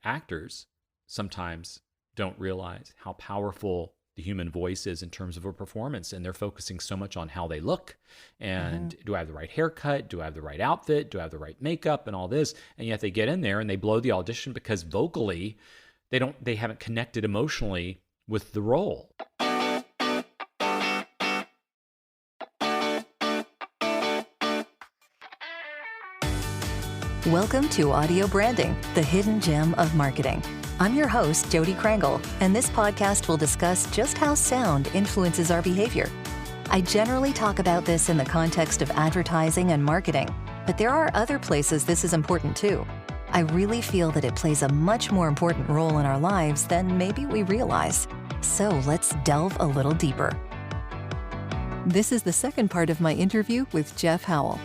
actors sometimes don't realize how powerful the human voice is in terms of a performance, and they're focusing so much on how they look and do I have the right haircut, do I have the right outfit, do I have the right makeup and all this, and yet they get in there and they blow the audition because vocally they haven't connected emotionally with the role. Welcome to Audio Branding, the hidden gem of marketing. I'm your host, Jody Krangle, and this podcast will discuss just how sound influences our behavior. I generally talk about this in the context of advertising and marketing, but there are other places this is important too. I really feel that it plays a much more important role in our lives than maybe we realize. So let's delve a little deeper. This is the second part of my interview with Jeff Howell.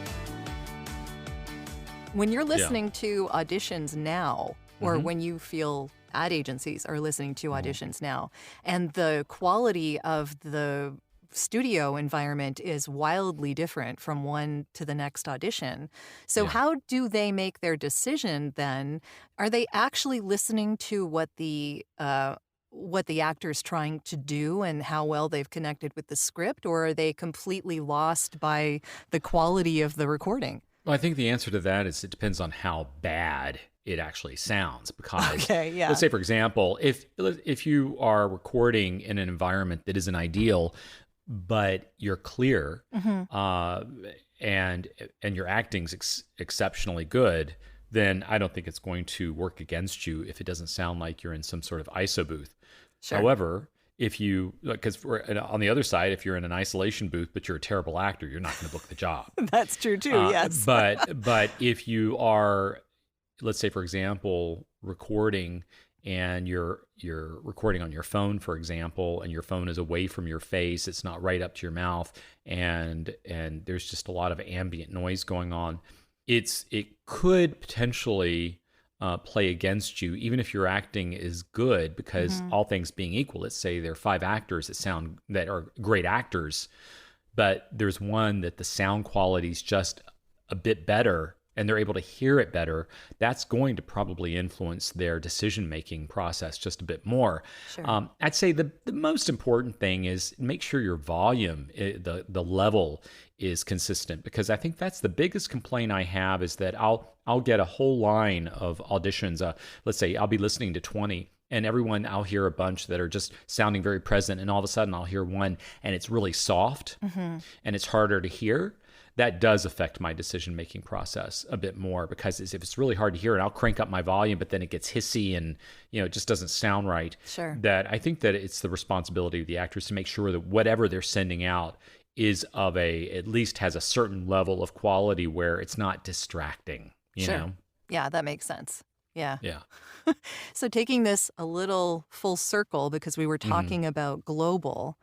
When you're listening to auditions now, or when you feel ad agencies are listening to auditions now, and the quality of the studio environment is wildly different from one to the next audition. So how do they make their decision then? Are they actually listening to what the actor's trying to do and how well they've connected with the script, or are they completely lost by the quality of the recording? Well, I think the answer to that is it depends on how bad it actually sounds. Because let's say, for example, if you are recording in an environment that isn't ideal, but you're clear and your acting's exceptionally good, then I don't think it's going to work against you if it doesn't sound like you're in some sort of ISO booth. Sure. However, because on the other side, if you're in an isolation booth, but you're a terrible actor, you're not going to book the job. That's true too, yes. But if you are, let's say, for example, recording and you're recording on your phone, for example, and your phone is away from your face, it's not right up to your mouth, and there's just a lot of ambient noise going on, it could potentially play against you, even if your acting is good, because all things being equal, let's say there are 5 actors that are great actors, but there's one that the sound quality is just a bit better and they're able to hear it better. That's going to probably influence their decision-making process just a bit more. Sure. I'd say the most important thing is make sure your volume, the level is consistent, because I think that's the biggest complaint I have is that I'll get a whole line of auditions. Let's say I'll be listening to 20 and I'll hear a bunch that are just sounding very present, and all of a sudden I'll hear one and it's really soft and it's harder to hear. That does affect my decision-making process a bit more, because if it's really hard to hear and I'll crank up my volume, but then it gets hissy and it just doesn't sound right. Sure. That I think that it's the responsibility of the actors to make sure that whatever they're sending out is at least has a certain level of quality where it's not distracting, you know? Yeah, that makes sense. Yeah. Yeah. So taking this a little full circle, because we were talking about global,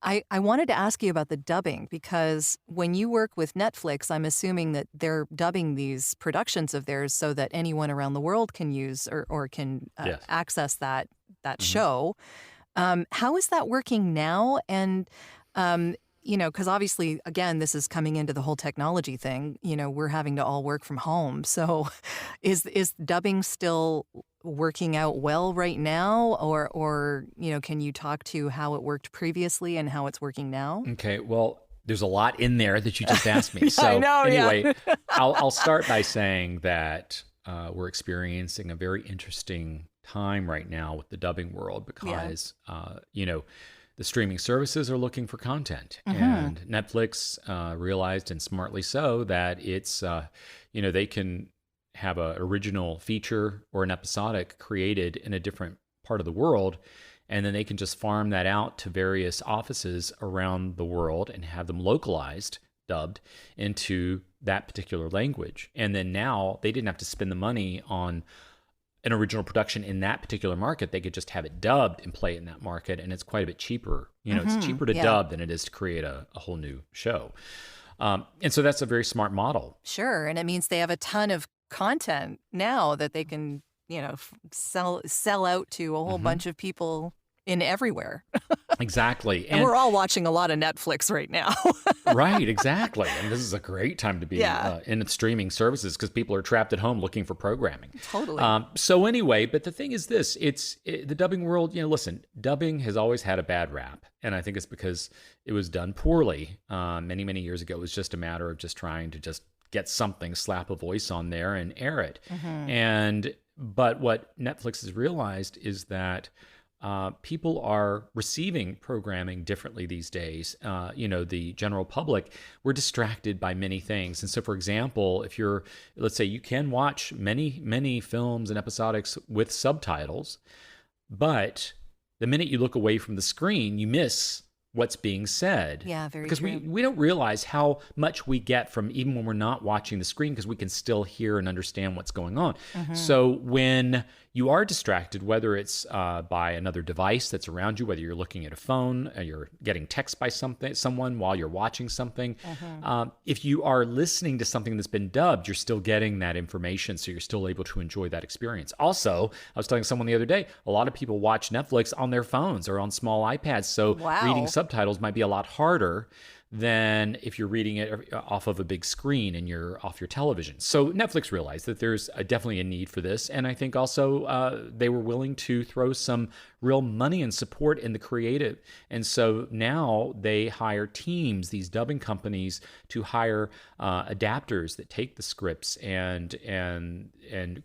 I wanted to ask you about the dubbing, because when you work with Netflix, I'm assuming that they're dubbing these productions of theirs so that anyone around the world can use or can access that show. How is that working now? And, because obviously, again, this is coming into the whole technology thing. We're having to all work from home. So is dubbing still working out well right now, or can you talk to how it worked previously and how it's working now? Okay, well, there's a lot in there that you just asked me. So I know, anyway, I'll start by saying that we're experiencing a very interesting time right now with the dubbing world, because the streaming services are looking for content, and Netflix realized, and smartly so, that it's they can have an original feature or an episodic created in a different part of the world, and then they can just farm that out to various offices around the world and have them localized, dubbed into that particular language. And then now they didn't have to spend the money on an original production in that particular market. They could just have it dubbed and play it in that market, and it's quite a bit cheaper. It's cheaper to dub than it is to create a whole new show. And so that's a very smart model. Sure, and it means they have a ton of content now that they can, sell out to a whole bunch of people in everywhere. Exactly. And we're all watching a lot of Netflix right now. Right, exactly. And this is a great time to be Yeah. in streaming services because people are trapped at home looking for programming. Totally. So anyway, but the thing is this, the dubbing world, listen, dubbing has always had a bad rap. And I think it's because it was done poorly many, many years ago. It was just a matter of just trying to just get something, slap a voice on there and air it. But what Netflix has realized is that people are receiving programming differently these days. The general public, we're distracted by many things. And so, for example, let's say you can watch many, many films and episodics with subtitles, but the minute you look away from the screen, you miss what's being said. Yeah, very because true. we don't realize how much we get from even when we're not watching the screen because we can still hear and understand what's going on. So when you are distracted, whether it's by another device that's around you, whether you're looking at a phone, you're getting text by someone while you're watching something, if you are listening to something that's been dubbed, you're still getting that information, so you're still able to enjoy that experience. Also, I was telling someone the other day, a lot of people watch Netflix on their phones or on small iPads, so reading subtitles might be a lot harder than if you're reading it off of a big screen and you're off your television. So Netflix realized that there's definitely a need for this. And I think also they were willing to throw some real money and support in the creative. And so now they hire teams, these dubbing companies, to hire adapters that take the scripts and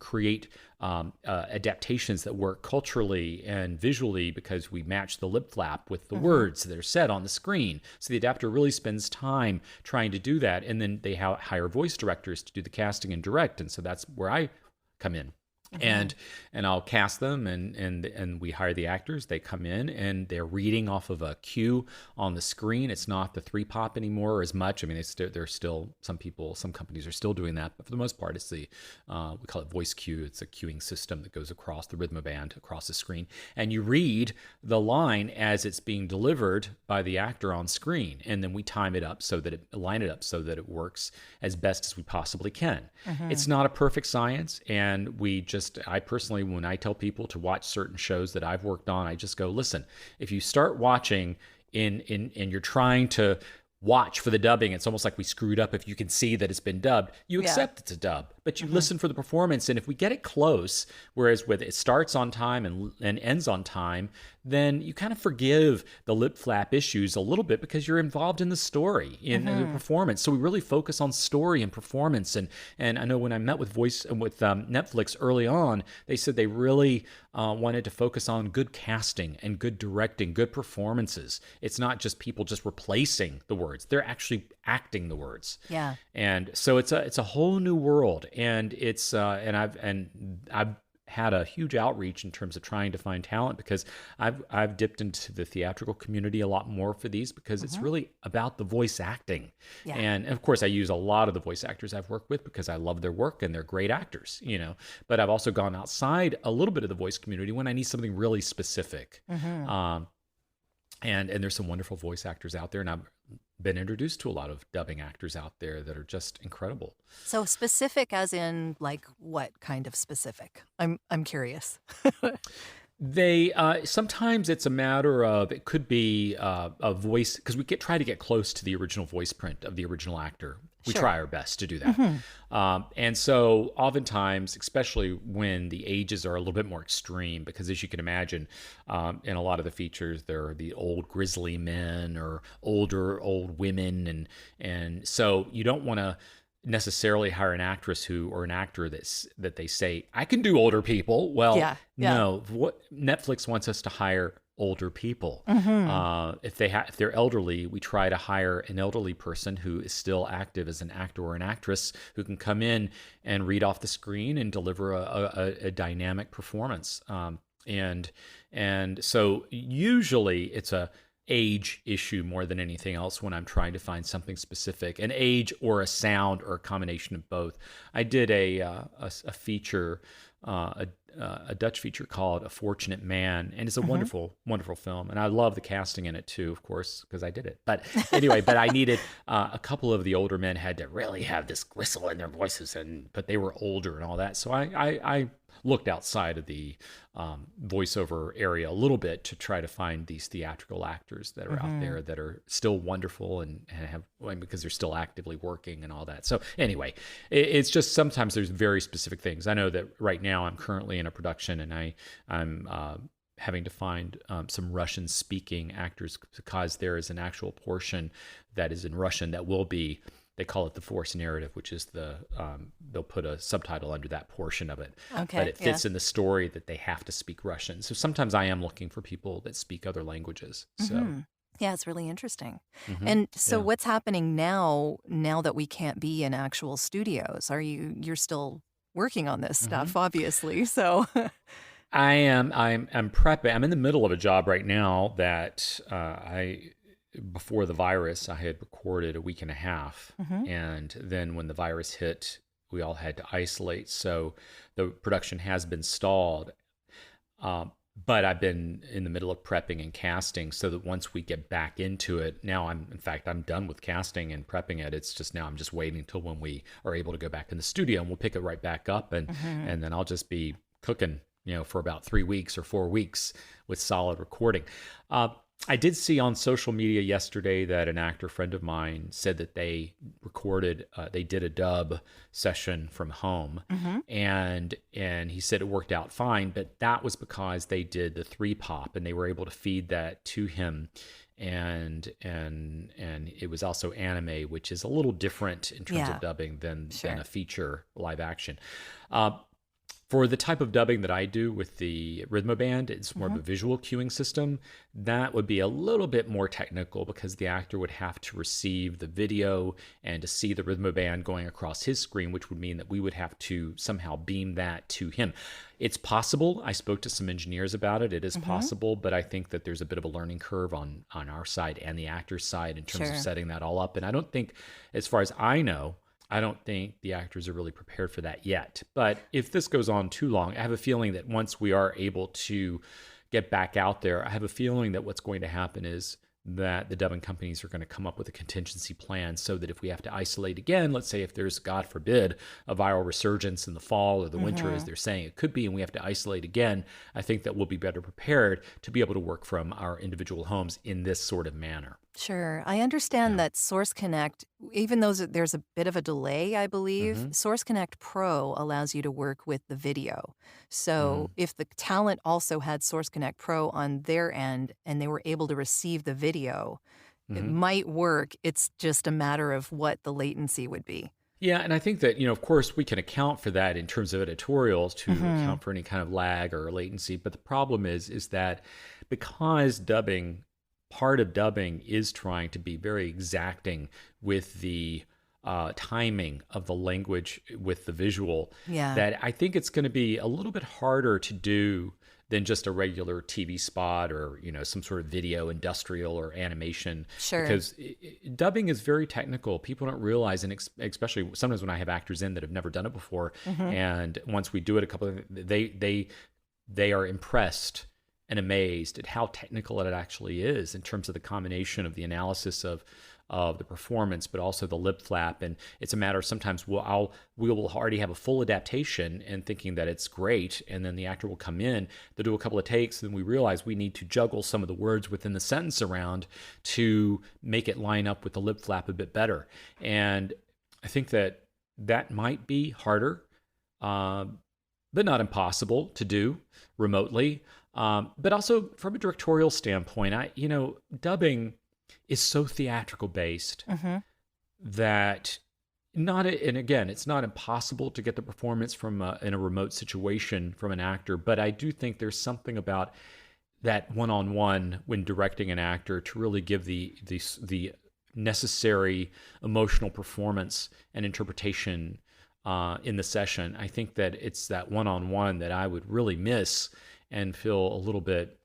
create adaptations that work culturally and visually because we match the lip flap with the words that are said on the screen. So the adapter really spends time trying to do that. And then they hire voice directors to do the casting and direct. And so that's where I come in. And I'll cast them and we hire the actors. They come in and they're reading off of a cue on the screen. It's not the 3-pop anymore as much. I mean, they're still, some companies are still doing that, but for the most part, it's we call it voice cue. It's a cueing system that goes across the rhythm band across the screen. And you read the line as it's being delivered by the actor on screen. And then we line it up so that it works as best as we possibly can. It's not a perfect science. And I personally, when I tell people to watch certain shows that I've worked on, I just go, listen, if you start watching and you're trying to watch for the dubbing, it's almost like we screwed up if you can see that it's been dubbed. You accept it's a dub, but you listen for the performance. And if we get it close, whereas with it starts on time and ends on time, then you kind of forgive the lip flap issues a little bit because you're involved in the story, in the performance. So we really focus on story and performance. And I know when I met with Netflix early on, they said they really wanted to focus on good casting and good directing, good performances. It's not just people just replacing the words; they're actually acting the words. Yeah. And so it's a whole new world, and it's I've had a huge outreach in terms of trying to find talent because I've dipped into the theatrical community a lot more for these because it's really about the voice acting. Yeah. And of course I use a lot of the voice actors I've worked with because I love their work and they're great actors, but I've also gone outside a little bit of the voice community when I need something really specific. And there's some wonderful voice actors out there, and I've been introduced to a lot of dubbing actors out there that are just incredible. So specific as in like what kind of specific? I'm curious. They sometimes it's a matter of, it could be a voice, because we try to get close to the original voice print of the original actor. We try our best to do that. And so oftentimes, especially when the ages are a little bit more extreme, because as you can imagine, in a lot of the features, there are the old grizzly men or old women. And so you don't want to necessarily hire an actress or an actor that they say, I can do older people. Well, no, what Netflix wants us to hire older people. If they're elderly, we try to hire an elderly person who is still active as an actor or an actress who can come in and read off the screen and deliver a dynamic performance. And so usually it's a age issue more than anything else when I'm trying to find something specific, an age or a sound or a combination of both. I did a feature, a Dutch feature called A Fortunate Man, and it's a wonderful, wonderful film. And I love the casting in it too, of course, because I did it. But anyway, I needed a couple of the older men had to really have this whistle in their voices, but they were older and all that. So I looked outside of the voiceover area a little bit to try to find these theatrical actors that are out there that are still wonderful and have, because they're still actively working and all that. So anyway, it's just sometimes there's very specific things. I know that right now I'm currently in a production, and I'm having to find some Russian-speaking actors, because there is an actual portion that is in Russian that will be, they call it the forced narrative, which is they'll put a subtitle under that portion of it. Okay, but it fits in the story that they have to speak Russian. So sometimes I am looking for people that speak other languages. So yeah, it's really interesting. And so what's happening now that we can't be in actual studios? You're still working on this stuff, obviously. So I'm prepping. I'm in the middle of a job right now that before the virus, I had recorded a week and a half. And then when the virus hit, we all had to isolate. So the production has been stalled. But I've been in the middle of prepping and casting, so that once we get back into it, now I'm done with casting and prepping it. It's just now I'm just waiting until when we are able to go back in the studio, and we'll pick it right back up. And then I'll just be cooking, for about 3 weeks or 4 weeks with solid recording. I did see on social media yesterday that an actor friend of mine said that they did a dub session from home, and he said it worked out fine, but that was because they did the 3-pop and they were able to feed that to him. And it was also anime, which is a little different in terms of dubbing than a feature live action. For the type of dubbing that I do with the Rhythmoband, it's more of a visual cueing system. That would be a little bit more technical, because the actor would have to receive the video and to see the Rhythmoband going across his screen, which would mean that we would have to somehow beam that to him. It's possible. I spoke to some engineers about it. It is possible, but I think that there's a bit of a learning curve on our side and the actor's side in terms of setting that all up. And I don't think, as far as I know, I don't think the actors are really prepared for that yet. But if this goes on too long, I have a feeling that once we are able to get back out there, I have a feeling that what's going to happen is that the dubbing companies are going to come up with a contingency plan, so that if we have to isolate again, let's say if there's, God forbid, a viral resurgence in the fall or the winter, as they're saying it could be, and we have to isolate again, I think that we'll be better prepared to be able to work from our individual homes in this sort of manner. Sure. I understand that Source Connect, even though there's a bit of a delay, I believe, Source Connect Pro allows you to work with the video. So if the talent also had Source Connect Pro on their end and they were able to receive the video, it might work. It's just a matter of what the latency would be. Yeah, and I think that, of course, we can account for that in terms of editorials to account for any kind of lag or latency. But the problem is that because part of dubbing is trying to be very exacting with the timing of the language with the visual, that I think it's going to be a little bit harder to do than just a regular TV spot or, some sort of video industrial or animation. Sure. Because dubbing is very technical. People don't realize, and especially sometimes when I have actors in that have never done it before, and once we do it they are impressed and amazed at how technical it actually is in terms of the combination of the analysis of the performance, but also the lip flap. And it's a matter of sometimes we will already have a full adaptation and thinking that it's great, and then the actor will come in, they'll do a couple of takes, and then we realize we need to juggle some of the words within the sentence around to make it line up with the lip flap a bit better. And I think that might be harder, but not impossible to do remotely. But also from a directorial standpoint, dubbing is so theatrical based that and again, it's not impossible to get the performance from in a remote situation from an actor, but I do think there's something about that one-on-one when directing an actor to really give the necessary emotional performance and interpretation in the session. I think that it's that one-on-one that I would really miss and feel a little bit,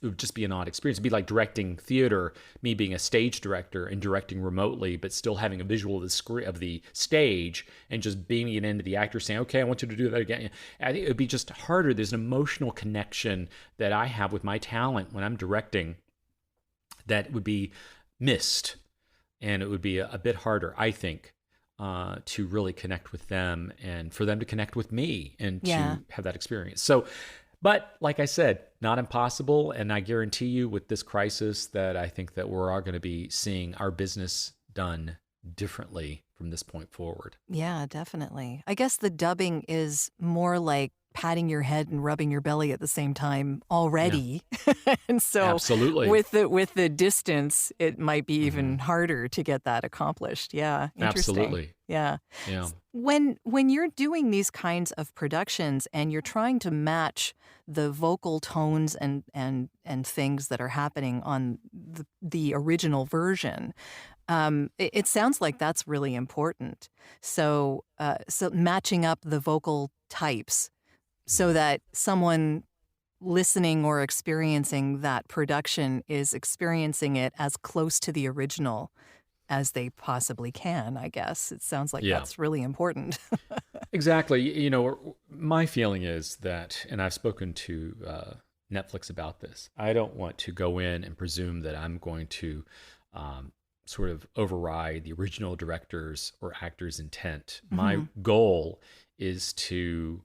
it would just be an odd experience. It'd be like directing theater, me being a stage director and directing remotely, but still having a visual of the stage and just beaming it into the actor saying, okay, I want you to do that again. I think it would be just harder. There's an emotional connection that I have with my talent when I'm directing that would be missed, and it would be a bit harder, I think, to really connect with them and for them to connect with me and Yeah. to have that experience. So, but like I said, not impossible. And I guarantee you with this crisis that I think that we're all going to be seeing our business done differently from this point forward. Yeah, definitely. I guess the dubbing is more like patting your head and rubbing your belly at the same time Yeah, already. And so absolutely. with the distance, it might be Hmm. even harder to get that accomplished. Yeah, interesting. Absolutely. Yeah. Yeah. When you're doing these kinds of productions and you're trying to match the vocal tones and things that are happening on the original version, it sounds like that's really important. So matching up the vocal types so Mhm. that someone listening or experiencing that production is experiencing it as close to the original as they possibly can, I guess. It sounds like Yeah. that's really important. Exactly. My feeling is that, and I've spoken to Netflix about this, I don't want to go in and presume that I'm going to um, sort of override the original director's or actor's intent. My Mhm. goal is to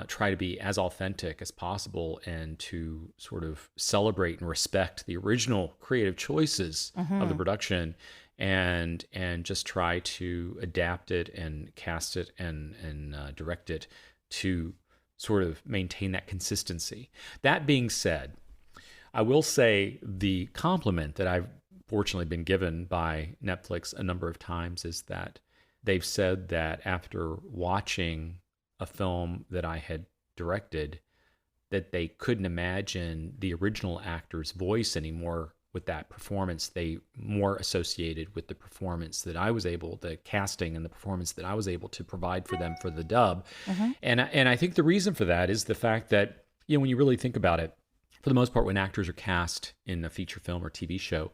try to be as authentic as possible and to sort of celebrate and respect the original creative choices of the Mhm. production and just try to adapt it and cast it and direct it to sort of maintain that consistency. That being said, I will say the compliment that I've fortunately been given by Netflix a number of times is that they've said that after watching a film that I had directed, that they couldn't imagine the original actor's voice anymore with that performance. They more associated with the performance that I was able, the casting and the performance that I was able to provide for them for the dub. Mhm. And I think the reason for that is the fact that, when you really think about it, for the most part, when actors are cast in a feature film or TV show,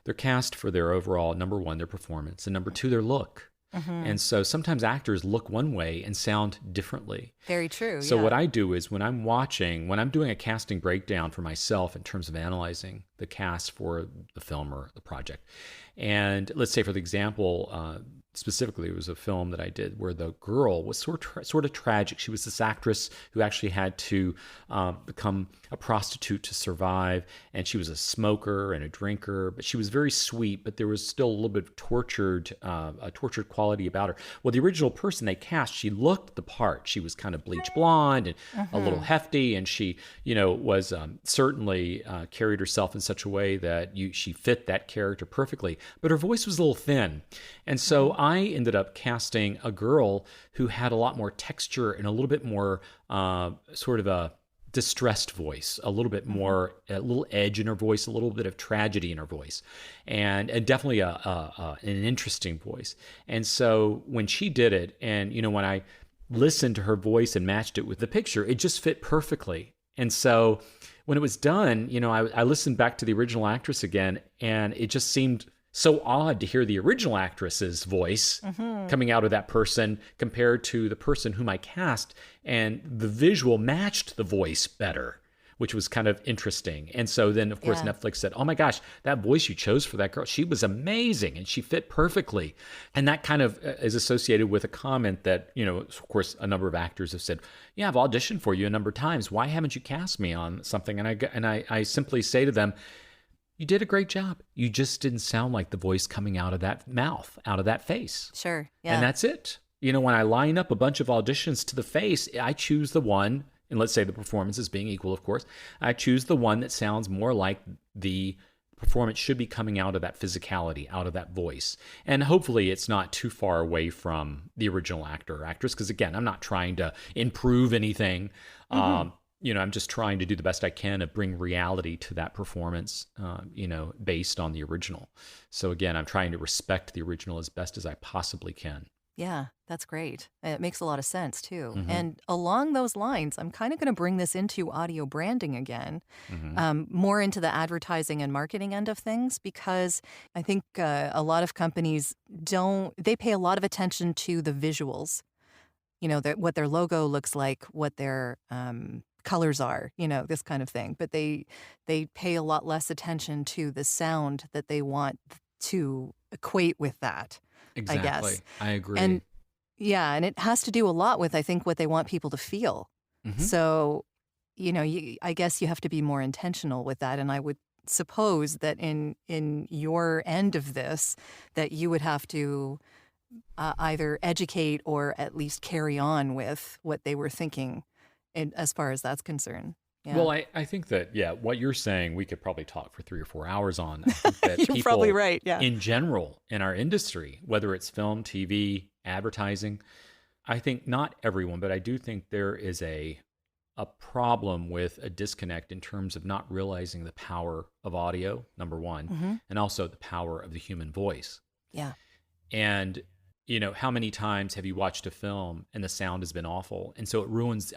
they're cast for their overall, number one, their performance, and number two, their look. Mhm. And so sometimes actors look one way and sound differently. Very true. So Yeah. what I do is when I'm doing a casting breakdown for myself in terms of analyzing the cast for the film or the project, and let's say for the example, specifically, it was a film that I did where the girl was sort of tragic. She was this actress who actually had to become a prostitute to survive, and she was a smoker and a drinker, but she was very sweet. But there was still a little bit of a tortured quality about her. Well, the original person they cast, she looked the part. She was kind of bleach blonde and a little Mhm. hefty, and she, was certainly carried herself in such a way that she fit that character perfectly. But her voice was a little thin, and so Mhm. I ended up casting a girl who had a lot more texture and a little bit more sort of a distressed voice, a little bit Mhm. more, a little edge in her voice, a little bit of tragedy in her voice, and definitely an interesting voice. And so when she did it, and when I listened to her voice and matched it with the picture, it just fit perfectly. And so when it was done, I listened back to the original actress again, and it just seemed so odd to hear the original actress's voice Mhm. coming out of that person compared to the person whom I cast, and the visual matched the voice better, which was kind of interesting. And so then, of course, Yeah. Netflix said, "Oh my gosh, that voice you chose for that girl, she was amazing and she fit perfectly." And that kind of is associated with a comment that, of course, a number of actors have said, "Yeah, I've auditioned for you a number of times. Why haven't you cast me on something?" And I simply say to them, "You did a great job. You just didn't sound like the voice coming out of that mouth, out of that face." Sure. And Yeah. that's it. When I line up a bunch of auditions to the face, I choose the one, and let's say the performance is being equal, of course, I choose the one that sounds more like the performance should be coming out of that physicality, out of that voice. And hopefully it's not too far away from the original actor or actress, because again, I'm not trying to improve anything. Mhm. I'm just trying to do the best I can to bring reality to that performance, based on the original. So again, I'm trying to respect the original as best as I possibly can. Yeah, that's great. It makes a lot of sense too. Hmm. And along those lines, I'm kind of going to bring this into audio branding again, Hmm. more into the advertising and marketing end of things, because I think a lot of companies they pay a lot of attention to the visuals, what their logo looks like, what their colors are, this kind of thing. But they pay a lot less attention to the sound that they want to equate with that. I guess. Exactly. I agree. And yeah, and it has to do a lot with, I think, what they want people to feel. Hmm. So, I guess you have to be more intentional with that. And I would suppose that in your end of this, that you would have to either educate or at least carry on with what they were thinking, as far as that's concerned. Yeah, Well, I think that, yeah, what you're saying, we could probably talk for 3 or 4 hours on. I think that you're probably people right. Yeah. in general in our industry, whether it's film, TV, advertising, I think not everyone, but I do think there is a problem with a disconnect in terms of not realizing the power of audio, number one, Hmm. and also the power of the human voice. Yeah. And how many times have you watched a film and the sound has been awful? And so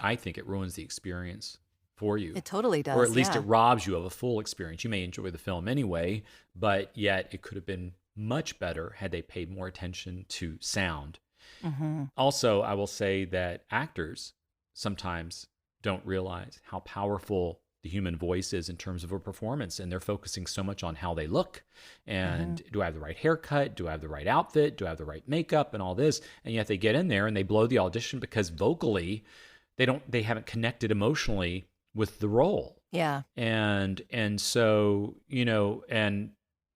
I think it ruins the experience for you. It totally Or at does. least it Yeah. robs you of a full experience. You may enjoy the film anyway, but yet it could have been much better had they paid more attention to sound. Hmm. Also, I will say that actors sometimes don't realize how powerful the human voice is in terms of a performance, and they're focusing so much on how they look Hmm. and do I have the right haircut, do I have the right outfit, do I have the right makeup, and all this, and yet they get in there and they blow the audition because vocally they haven't connected emotionally with the role. Yeah. And so, and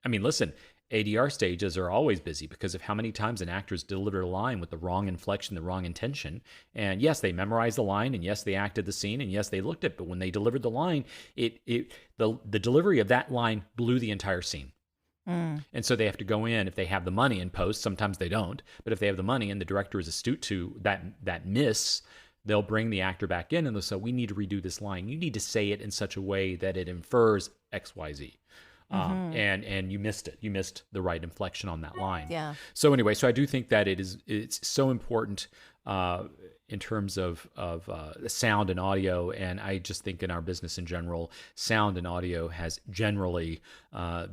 I mean, listen, ADR stages are always busy because of how many times an actor's delivered a line with the wrong inflection, the wrong intention. And yes, they memorized the line, and yes, they acted the scene, and yes, they looked at it. But when they delivered the line, the delivery of that line blew the entire scene. Mm. And so they have to go in if they have the money in post. Sometimes they don't, but if they have the money and the director is astute to that miss, they'll bring the actor back in and they'll say, "We need to redo this line. You need to say it in such a way that it infers X, Y, Z." Hmm. And you missed it. You missed the right inflection on that line. Yeah. So anyway, so I do think that it's so important in terms of sound and audio, and I just think in our business in general, sound and audio has generally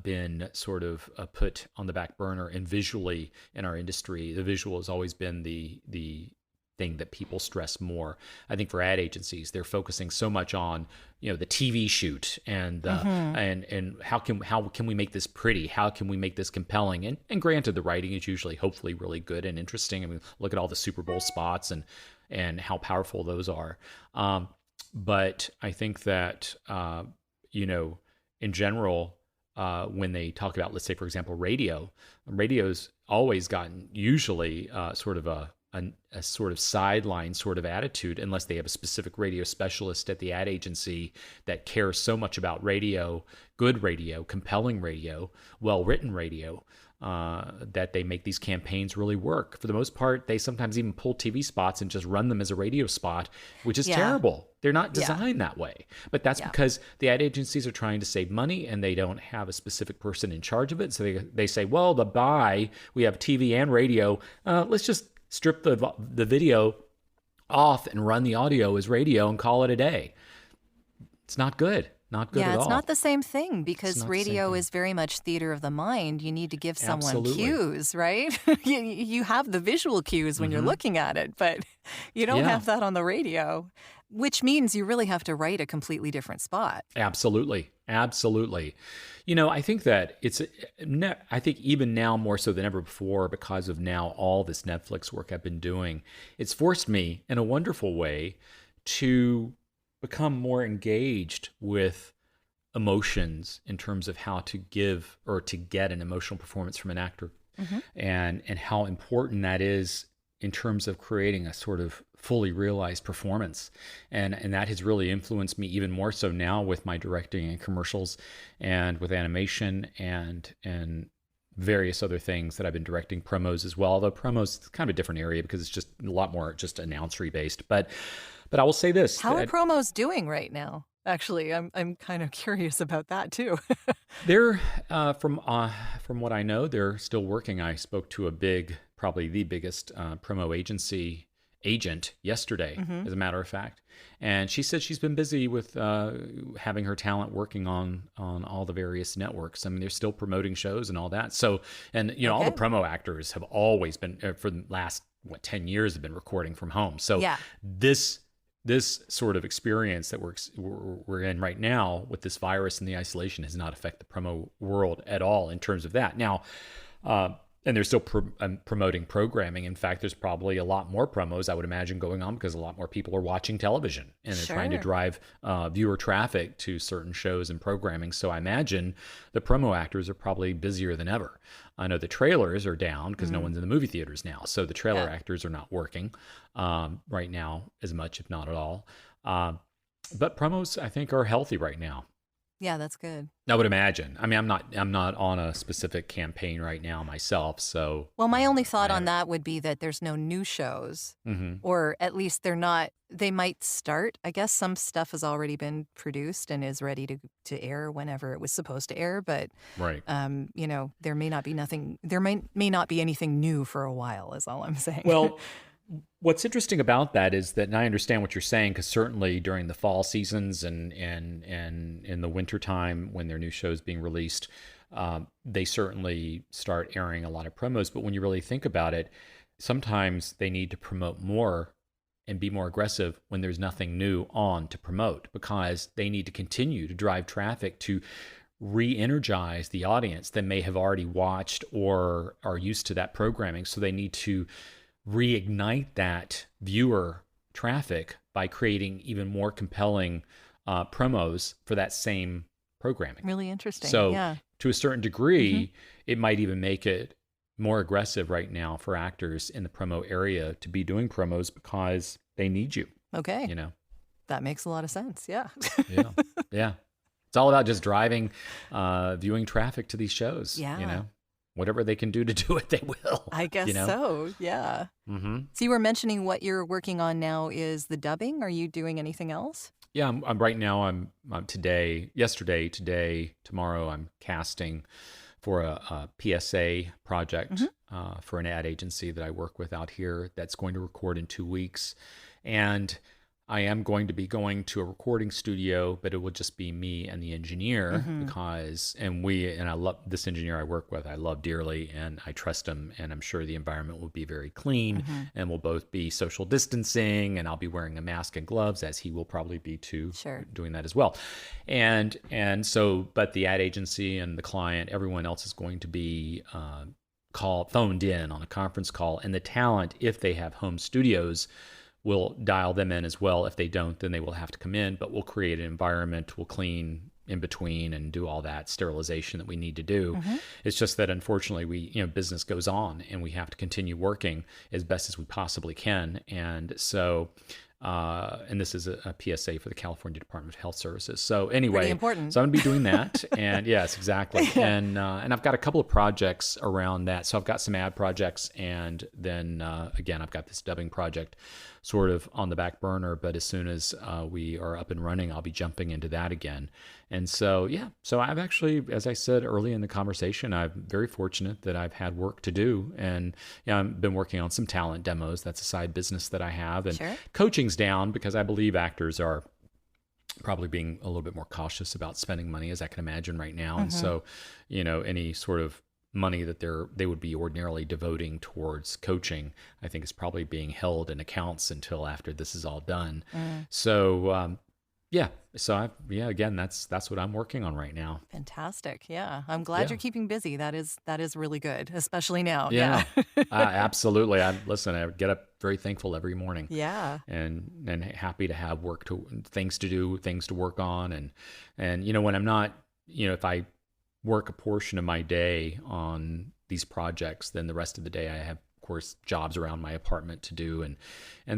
been sort of put on the back burner, and visually in our industry, the visual has always been the thing that people stress more. I think for ad agencies, they're focusing so much on the TV shoot and Hmm. and how can we make this pretty? How can we make this compelling? And granted, the writing is usually hopefully really good and interesting. I mean, look at all the Super Bowl spots and how powerful those are. But I think that in general, when they talk about, let's say, for example, radio's always gotten usually sort of a sort of sideline sort of attitude unless they have a specific radio specialist at the ad agency that cares so much about radio, good radio, compelling radio, well-written radio, that they make these campaigns really work. For the most part, they sometimes even pull TV spots and just run them as a radio spot, which is Yeah. terrible. They're not Yeah. designed that way. But that's Yeah. because the ad agencies are trying to save money and they don't have a specific person in charge of it. So they say, well, we have TV and radio. Let's just strip the video off and run the audio as radio and call it a day. It's not good. Not good Yeah, at it's all. not the same thing It's because not the same radio thing. is very much theater of the mind. You need to give someone Absolutely. cues, right? You have the visual cues when you're Mhm. looking at it, but you don't Yeah. have that on the radio, which means you really have to write a completely different spot. Absolutely. Absolutely. I think that I think even now more so than ever before, because of now all this Netflix work I've been doing, it's forced me in a wonderful way to become more engaged with emotions in terms of how to give or to get an emotional performance from an actor, Hmm. and how important that is in terms of creating a sort of fully realized performance. And that has really influenced me even more so now with my directing and commercials and with animation and various other things that I've been directing, promos as well. Although promos is kind of a different area because it's just a lot more just announcery based. But I will say this. How are promos doing right now? Actually, I'm kind of curious about that too. They're from what I know, they're still working. I spoke to probably the biggest promo agency agent yesterday, Hmm. as a matter of fact, and she said she's been busy with having her talent working on all the various networks. I mean, they're still promoting shows and all that. So, and all the Okay. promo actors have always been for the last 10 years have been recording from home. So Yeah. this sort of experience that we're in right now with this virus and the isolation has not affected the promo world at all in terms of that. Now, And they're still promoting programming. In fact, there's probably a lot more promos, I would imagine, going on because a lot more people are watching television and they're trying to drive viewer traffic to certain shows and programming. So I imagine the promo actors are probably busier than ever. I know the trailers are down because no one's in the movie theaters now. So the trailer actors are not working right now as much, if not at all. But promos, I think, are healthy right now. Yeah, that's good. I would imagine. I mean, I'm not on a specific campaign right now myself, so. Well, my only thought on that would be that there's no new shows, or at least they're not. They might start. I guess some stuff has already been produced and is ready to air whenever it was supposed to air. But right, there may not be nothing. There may not be anything new for a while. Is all I'm saying. Well. What's interesting about that is that, and I understand what you're saying, because certainly during the fall seasons and in the wintertime when there are new shows being released, they certainly start airing a lot of promos. But when you really think about it, sometimes they need to promote more and be more aggressive when there's nothing new on to promote, because they need to continue to drive traffic to re-energize the audience that may have already watched or are used to that programming. So they need to reignite that viewer traffic by creating even more compelling promos for that same programming. Really interesting. So to a certain degree, it might even make it more aggressive right now for actors in the promo area to be doing promos because they need you. Okay. That makes a lot of sense. Yeah. Yeah. It's all about just driving viewing traffic to these shows. Yeah. Whatever they can do to do it, they will. I guess so, yeah. So you were mentioning what you're working on now is the dubbing. Are you doing anything else? Yeah, I'm right now, I'm yesterday, today, tomorrow, I'm casting for a PSA project for an ad agency that I work with out here that's going to record in 2 weeks. And I am going to be going to a recording studio, but it will just be me and the engineer because I love this engineer I work with. I love dearly and I trust him, and I'm sure the environment will be very clean and we'll both be social distancing, and I'll be wearing a mask and gloves, as he will probably be too, doing that as well. And so, but the ad agency and the client, everyone else is going to be phoned in on a conference call, and the talent, if they have home studios, we'll dial them in as well. If they don't, then they will have to come in, but we'll create an environment. We'll clean in between and do all that sterilization that we need to do. It's just that unfortunately business goes on and we have to continue working as best as we possibly can. And so, and this is a PSA for the California Department of Health Services. So anyway, pretty important. So I'm gonna be doing that. And yes, exactly. And I've got a couple of projects around that. So I've got some ad projects, and then again, I've got this dubbing project sort of on the back burner, but as soon as we are up and running, I'll be jumping into that again. And so, so I've actually, as I said early in the conversation, I'm very fortunate that I've had work to do. And I've been working on some talent demos. That's a side business that I have. And coaching's down because I believe actors are probably being a little bit more cautious about spending money, as I can imagine right now. And so, any sort of money that they would be ordinarily devoting towards coaching, I think is probably being held in accounts until after this is all done. So again, that's what I'm working on right now. Fantastic. Yeah, I'm glad you're keeping busy. That is really good, especially now. Absolutely. I get up very thankful every morning. And happy to have things to do, things to work on, and when I'm not, if I work a portion of my day on these projects, then the rest of the day I have, of course, jobs around my apartment to do, and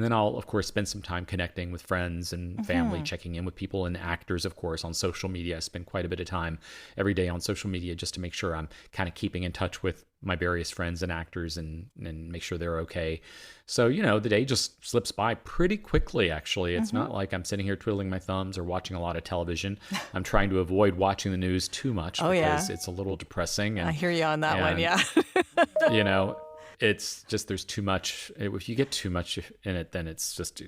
then I'll of course spend some time connecting with friends and family, checking in with people, and actors, of course, on social media. I spend quite a bit of time every day on social media just to make sure I'm kind of keeping in touch with my various friends and actors and make sure they're okay. So, the day just slips by pretty quickly, actually. It's not like I'm sitting here twiddling my thumbs or watching a lot of television. I'm trying to avoid watching the news too much because it's a little depressing. And, I hear you on that one, yeah. It's just there's too much. If you get too much in it, then it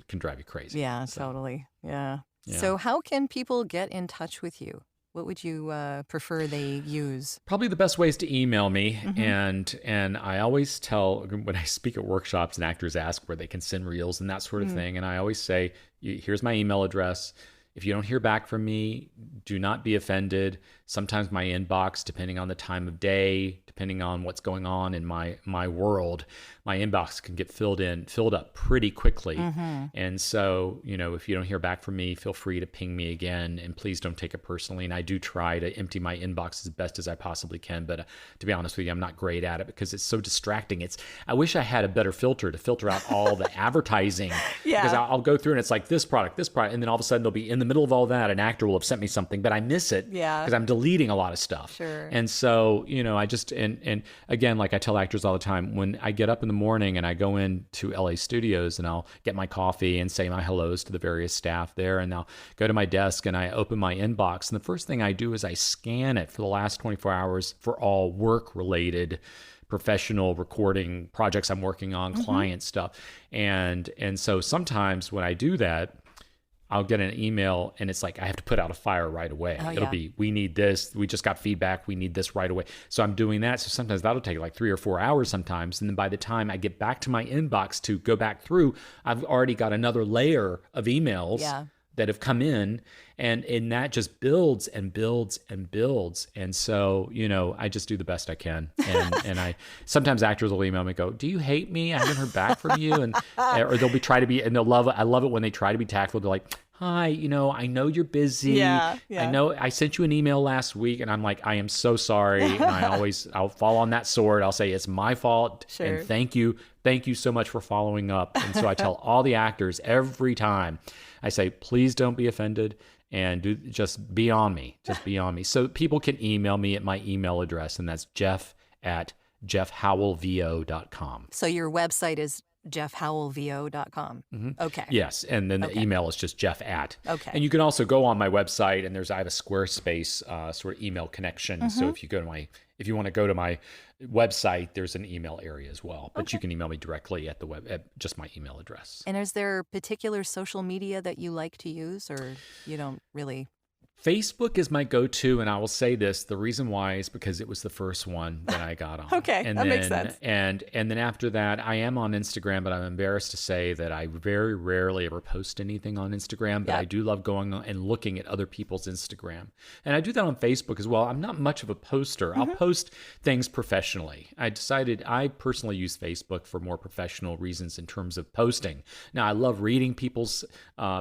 can drive you crazy. Yeah, totally. Yeah. So how can people get in touch with you? What would you prefer they use? Probably the best way is to email me. And I always tell, when I speak at workshops and actors ask where they can send reels and that sort of thing, and I always say, here's my email address. If you don't hear back from me, do not be offended. Sometimes my inbox, depending on the time of day, depending on what's going on in my world, my inbox can get filled up pretty quickly. And so, if you don't hear back from me, feel free to ping me again, and please don't take it personally. And I do try to empty my inbox as best as I possibly can. But to be honest with you, I'm not great at it because it's so distracting. I wish I had a better filter to filter out all the advertising. Because I'll go through and it's like this product, and then all of a sudden they'll be in the middle of all that. An actor will have sent me something, but I miss it because I'm deleting a lot of stuff. Sure. And so, I just, and again, like I tell actors all the time, when I get up in the morning and I go into LA studios and I'll get my coffee and say my hellos to the various staff there, and I'll go to my desk and I open my inbox. And the first thing I do is I scan it for the last 24 hours for all work-related professional recording projects I'm working on, client stuff. And so sometimes when I do that, I'll get an email and it's like, I have to put out a fire right away. It'll be, we need this. We just got feedback. We need this right away. So I'm doing that. So sometimes that'll take like 3 or 4 hours sometimes. And then by the time I get back to my inbox to go back through, I've already got another layer of emails that have come in, and that just builds and builds and builds. And so, I just do the best I can. And I sometimes actors will email me and go, "Do you hate me? I haven't heard back from you." And or they'll try to be, and they'll love it. I love it when they try to be tactful. They're like, "Hi, I know you're busy. I know I sent you an email last week." And I'm like, "I am so sorry." And I'll fall on that sword. I'll say, "It's my fault." Sure. And thank you so much for following up. And so I tell all the actors every time, I say, please don't be offended, and just be on me. Just be on me. So people can email me at my email address, and that's jeff@jeffhowellvo.com. So your website is jeffhowellvo.com. Okay. Yes. And then the email is just jeff@. Okay. And you can also go on my website, and I have a Squarespace sort of email connection. So if you want to go to my website, there's an email area as well. But you can email me directly at just my email address. And is there particular social media that you like to use, or you don't really? Facebook is my go-to, and I will say this: the reason why is because it was the first one that I got on. Okay, that makes sense. And then after that, I am on Instagram, but I'm embarrassed to say that I very rarely ever post anything on Instagram. But I do love going on and looking at other people's Instagram, and I do that on Facebook as well. I'm not much of a poster. I'll post things professionally. I decided I personally use Facebook for more professional reasons in terms of posting. Now, I love reading people's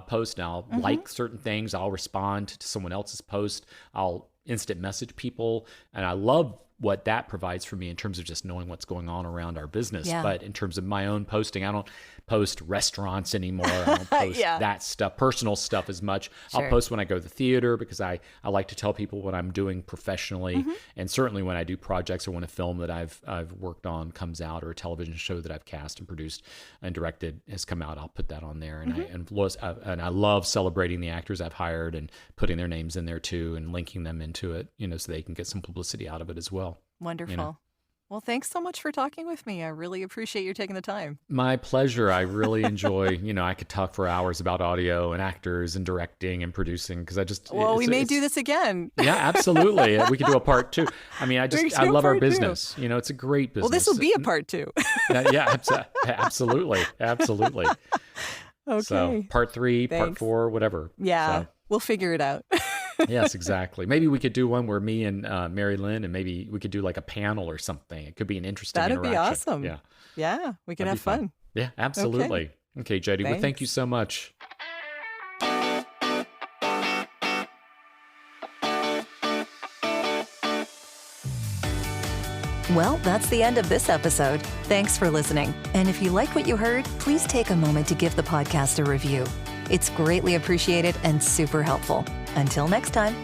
posts. Now, I'll like certain things. I'll respond to someone else's post. I'll instant message people, and I love what that provides for me in terms of just knowing what's going on around our business. But in terms of my own posting, I don't post restaurants anymore. I don't post that stuff, personal stuff as much. Sure. I'll post when I go to the theater because I like to tell people what I'm doing professionally. And certainly when I do projects or when a film that I've worked on comes out, or a television show that I've cast and produced and directed has come out, I'll put that on there. And I love celebrating the actors I've hired and putting their names in there too, and linking them into it, so they can get some publicity out of it as well. Wonderful. Well, thanks so much for talking with me. I really appreciate you taking the time. My pleasure. I really enjoy, I could talk for hours about audio and actors and directing and producing, because I just... Well, we may do this again. Yeah, absolutely. We could do a part 2. I mean, I love our business. It's a great business. Well, this will be a part 2. Absolutely. Absolutely. Okay. So part 3, part 4, whatever. Yeah, we'll figure it out. Yes, exactly. Maybe we could do one where me and Mary Lynn, and maybe we could do like a panel or something. It could be an interesting interaction. That'd be awesome. Yeah, we can have fun. Yeah, absolutely. Okay, Jody. Well, thank you so much. Well, that's the end of this episode. Thanks for listening. And if you like what you heard, please take a moment to give the podcast a review. It's greatly appreciated and super helpful. Until next time.